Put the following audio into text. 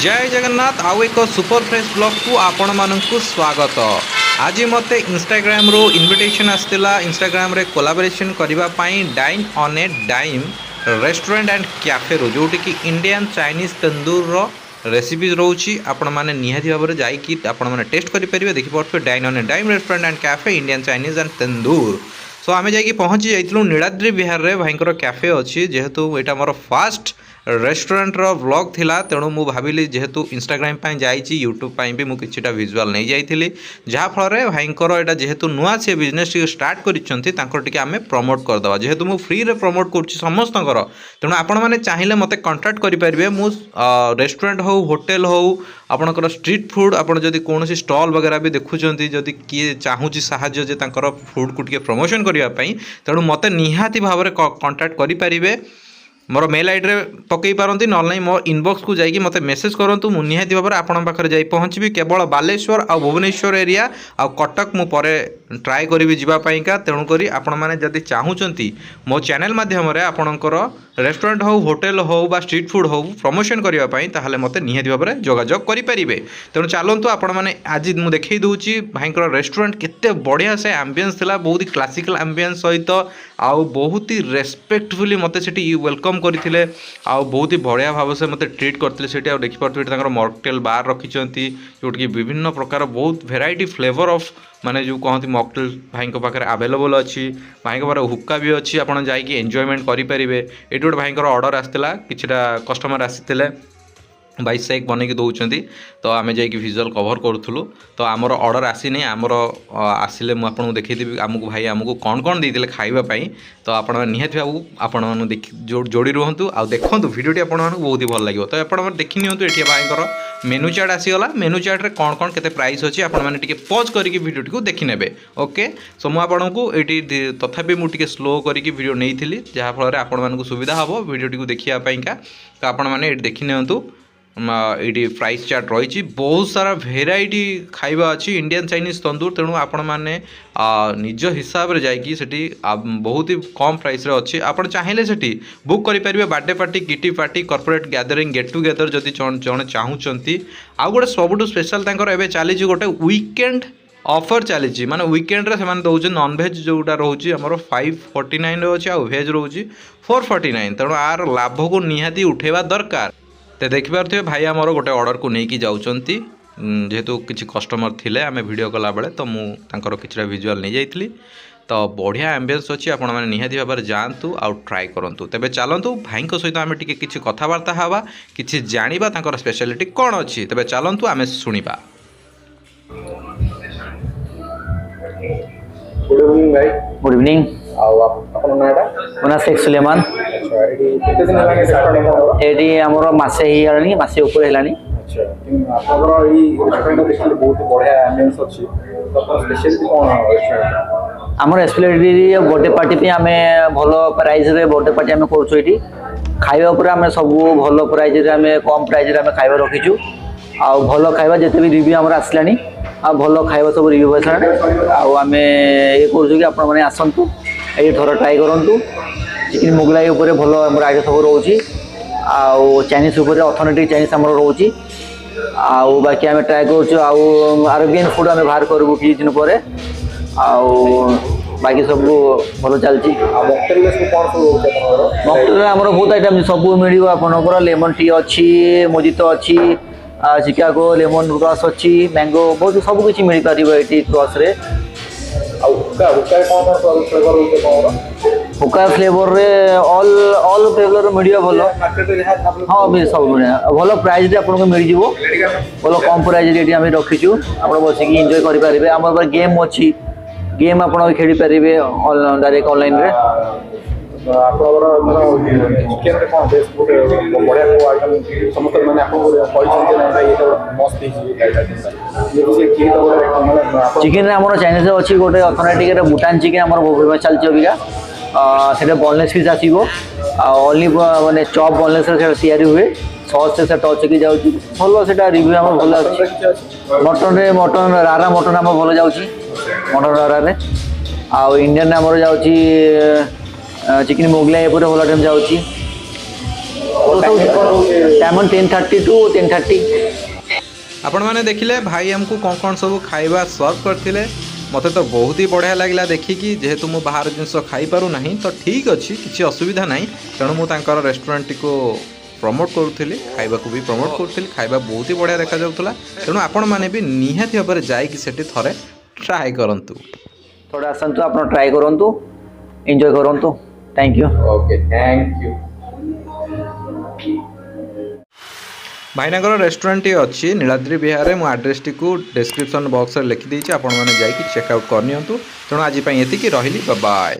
जय जगन्नाथ आउ एक सुपर फ्रेश ब्लॉग को आपण मानकु स्वागत। आज मते इंस्टाग्राम रो इनविटेशन आसतिला इंस्टाग्राम रे कोलाबोरेशन करिबा पई Dine on a Dime restaurant and cafe रो जोटी कि इंडियन चाइनीज तंदूर रो रेसिपीज रोची आपण माने निहाती भाबरे जाई कि आपण माने टेस्ट करि परिबे देखि परफे Dine on a Dime restaurant and cafe Indian Chinese and tandoor. So आमे जाई कि पहुंची जाइतलु नीलाद्री विहार रे भाईंकर कैफे अछि जेहेतु एटा मोर फर्स्ट रेस्टोरेंट रो व्लॉग थिला तेणु मु भाविली जेहेतु इंस्टाग्राम पाई जाइछि यूट्यूब पाई भी मु किछिटा विजुअल नै जाइथिली जहा फल रे भाईंकर एटा जेहेतु नुआ से बिजनेस स्टार्ट करिसंती तांकर टिके आमे प्रमोट कर दवा जेहेतु मु फ्री रे प्रमोट करछि समस्तंकर तेणु आपण माने चाहिले मते कांटेक्ट करि परिबे मु रेस्टोरेंट हो होटल हो आपनकर स्ट्रीट फूड आपण जदि कोनोसी स्टॉल वगैरह भी देखुचंती जदि किए चाहूची सहाय्य जे तांकर फूड को टिके प्रमोशन करिया पई तेणु मते निहाती भाबरे कांटेक्ट करि परिबे मोर मेल आईडी रे पकई पारंती न नहीं मो इनबॉक्स को जाइए मते मेसेज करंतु मु निहाती भाबरे आपण पाखरे जाई पहुंचबी केवल बालेश्वर आ भुवनेश्वर एरिया आ कटक मु परे ट्राई करिवि जिबा पईका तेणु करी आपण माने जदि चाहूचंती मो चैनल माध्यम रे आपणकर रेस्टोरेंट हो होटल हो बा स्ट्रीट फूड हो प्रमोशन करिया पई ताहाले मते निहाती भाबरे जोगाजोग करि परिबे। तेणु चलंतु आपण माने आज मु देखै दउची भाईकर रेस्टोरेंट केते बढ़िया से एम्बियंस थिला बहुत ही क्लासिकल एम्बियंस सहित आ बहुत ही रेस्पेक्टफुली मते सेठी वेलकम करथिले आ बहुत ही बढ़िया भाव से मते ट्रीट करथिले सेठी आ देखि परथि तांकर मॉकटेल बार रखिचंती जोट कि विभिन्न प्रकार बहुत वेराइटी फ्लेवर ऑफ माने जो कहती मॉकटेल भाई पाखे अवेलेबल अच्छी भाई पाखे हुक्का भी अच्छी आपड़ जाकि एंजॉयमेंट करेंगे। ये गोटे भाई ऑर्डर आसाला किछिटा कस्टमर आसी बाइस सेक बनैकी दौरान तो आम जा भिजुआल कवर करूँ तो आमर ऑर्डर आसीनी आमर आसिले मुझे देखी आमको भाई आमको कौन कौन देते खावाई तो आप निहत भाव आपण जोड़ी रुहतु आ देखूँ भिडियोटी आपको बहुत ही भल लगे तो आप देखी नियंतु ये भाई मेनू चार्ट आसीगला मेनू चार्ट रे कौन कौन केते प्राइस अच्छी आपने पॉज करके भिडियोटी को देखी नेबे। ओके सो मुझे ये तथापि मुझे स्लो करके भिडियो नहीं जहाँफल आपको सुविधा हम भिडियोटी को देखापी तो आपण मैंने देखी नियंतु ये प्राइस चार्ट रही बहुत सारा भेराइटी खाइबा अच्छी इंडियन चाइनीज तंदूर तेणु आपण मैंने निज हिसाब से जाकि सेठी बहुत ही कम प्राइस रे अच्छी आपण चाहिए सेठी बुक करेंगे birthday party kitty party corporate gathering get together जदि जड़े चाहूँगी आउ गोटे सबुठ स्पेशल एवं चली गोटे वीकेंड ऑफर चली माने वीकेंड रे से दौर नॉन भेज जोटा रोचे आमर 549 अच्छे आउ भेज रोचे 449 तेणु आर लाभ को निहाती उठेवा दरकार। तो देखिपे भाई आमर गोटे ऑर्डर को लेकिन जाऊँगी जेहेतु किसी कस्टमर थिले आमे वीडियो कला बेले तो मुझे किसी भिजुआल नहीं जाइली तो बढ़िया एम्बियंस अच्छी आपण मैंने निहाती भाव में जातु आउ ट्राए करूँ। तेज चलतु भाई सहित आम टे कि कथबार्ता हाँ कि जाना स्पेशलिटी कौन अच्छी तेज चलतु आम शुणा। गुड इवनिंग मोना शेख सुलेमान एटी आमर मसे ही मसे ऊपर है आमर स्पेशलिटी बर्थडे पार्टी आम भल प्राइस रे बर्थडे पार्टी आम करूँ खावा आम सब भल प्राइस आम कम प्राइस आम खावा रखीचु आ भल खावा जिते भी रिव्यू आमर आसलानी आ भल खावा सब रिव्यू आसला आम ये करूँ कि मैंने आसतु ये थोड़ा ट्राए करूँ चिकेन मुगलाई उपर भल आम आइडिया सब रोचे आउ चाइनीज उपर ऑथेंटिक चाइनीज आम रोचे आउ बाकी आम ट्राए करूँ आरोग्यन फूड आम बाहर करूँ कि दिन पर आउ बाकी सब भल चलती मकटेल आम बहुत आइटम सब मिल आपंकर लेमन टी अच्छी मोजितो अच्छी चिकागो लेमन क्रस अच्छी मैंगो बहुत सब किसी मिल पार ये क्रस रे हुक्का फ्लेवर रे ऑल फ्लेवर मीडिया भल हाँ भी सब भल प्राइस आपको मिल जाव भल कम प्राइस ये आम रखीचु आप बसिक एंजॉय करेंगे आम गेम अच्छी गेम आप खेली पारे डायरेक्ट ऑनलाइन रे चिकेन आम चाइनीज अच्छी गोटे ऑथेंटिक भूटान चिकेन आम चलती अबिका से बोनलेस पिस आसो ओनली माने चॉप बोनलेस तैयारी हुए सॉस से टच की जाऊँ भल से रिव्यू आम भल मटन रे मटन रारा मटन आम भल जाऊँगी मटन रारा रे आउ इंडियन आमर जाऊँगी चिकेन मोगलाई भल टाइम जाऊँगी टाइम 10:30 टू 10:30। आपण मैंने देखिले भाई हमको कौन कौन सब खाइबा सर्व करथिले मते तो बहुत ही बढ़िया लगिला देखिकी जेहेतु मु बाहर जिनस खाई पारू नहीं तो ठीक अच्छी किसी असुविधा नहीं तेणु मु तांकर रेस्टोरेंट को प्रमोट करूली खाइबा को भी प्रमोट करूली खाइबा बहुत ही बढ़िया देखा जाउथला तेणु आपण माने भी निहाती भाବରେ जाइकी सेठी थरे ट्राई करंतु थोड़ा आसतु आप ट्राई करूँ एंजॉय करूँ। Thank you. Okay thank you. भाईनागर रेस्टोरेंट टी अच्छी नीलाद्री विहार मु एड्रेस टी को डिस्क्रिप्शन बॉक्स रे लिखि देछि आपण माने जाइकी चेकआउट करनियंतु तेणु आज पई एतिकी रहिली बाय बाय।